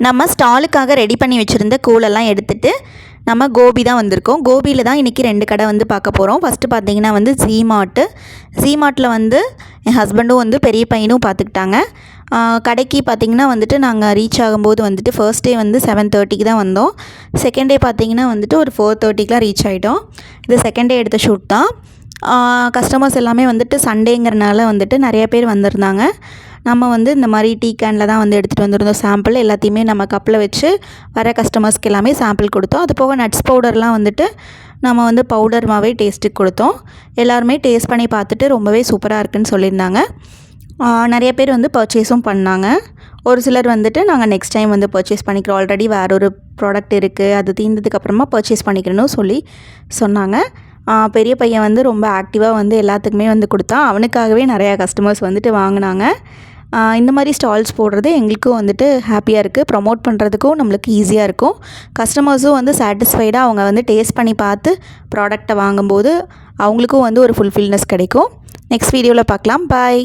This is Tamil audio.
நம்ம ஸ்டாலுக்காக ரெடி பண்ணி வச்சுருந்த கூழெல்லாம் எடுத்துகிட்டு நம்ம கோபி தான் வந்திருக்கோம். கோபியில் தான் இன்றைக்கி 2 கடை வந்து பார்க்க போகிறோம். ஃபஸ்ட்டு பார்த்திங்கன்னா வந்து ஜீமார்ட்டில் வந்து என் ஹஸ்பண்டும் வந்து பெரிய பையனும் பார்த்துக்கிட்டாங்க. கடைக்கு பார்த்திங்கன்னா வந்துட்டு நாங்கள் ரீச் ஆகும்போது வந்துட்டு ஃபர்ஸ்ட் டே வந்து 7:30க்கு தான் வந்தோம். செகண்ட் டே பார்த்திங்கன்னா வந்துட்டு ஒரு 4:30க்குலாம் ரீச் ஆகிட்டோம். இது செகண்ட் டே எடுத்த ஷூட் தான். கஸ்டமர்ஸ் எல்லாமே வந்துட்டு சண்டேங்கிறனால வந்துட்டு நிறைய பேர் வந்திருந்தாங்க. நம்ம வந்து இந்த மாதிரி டீ கேனில் தான் வந்து எடுத்துகிட்டு வந்திருந்தோம். சாம்பிள் எல்லாத்தையுமே நம்ம கப்பில் வச்சு வர கஸ்டமர்ஸ்க்கு எல்லாமே சாம்பிள் கொடுத்தோம். அது போக நட்ஸ் பவுடர்லாம் வந்துட்டு நம்ம வந்து பவுடர்மாவே டேஸ்ட்டுக்கு கொடுத்தோம். எல்லாருமே டேஸ்ட் பண்ணி பார்த்துட்டு ரொம்பவே சூப்பராக இருக்குதுன்னு சொல்லியிருந்தாங்க. நிறைய பேர் வந்து பர்ச்சேஸும் பண்ணாங்க. ஒரு சிலர் வந்துட்டு நாங்கள் நெக்ஸ்ட் டைம் வந்து பர்ச்சேஸ் பண்ணிக்கிறோம், ஆல்ரெடி வேறு ஒரு ப்ராடக்ட் இருக்குது, அது தீர்ந்ததுக்கப்புறமா பர்ச்சேஸ் பண்ணிக்கிறேன்னு சொன்னாங்க. பெரிய பையன் வந்து ரொம்ப ஆக்டிவாக வந்து எல்லாத்துக்குமே வந்து கொடுத்தான். அவனுக்காகவே நிறையா கஸ்டமர்ஸ் வந்துட்டு வாங்கினாங்க. இந்த மாதிரி ஸ்டால்ஸ் போடுறது எங்களுக்கும் வந்துட்டு ஹாப்பியாக இருக்குது. ப்ரமோட் பண்ணுறதுக்கும் நம்மளுக்கு ஈஸியாக இருக்கும். கஸ்டமர்ஸும் வந்து சாட்டிஸ்ஃபைடாக அவங்க வந்து டேஸ்ட் பண்ணி பார்த்து ப்ராடக்டை வாங்கும்போது அவங்களுக்கும் வந்து ஒரு ஃபுல்ஃபில்னஸ் கிடைக்கும். நெக்ஸ்ட் வீடியோவில் பார்க்கலாம். பாய்.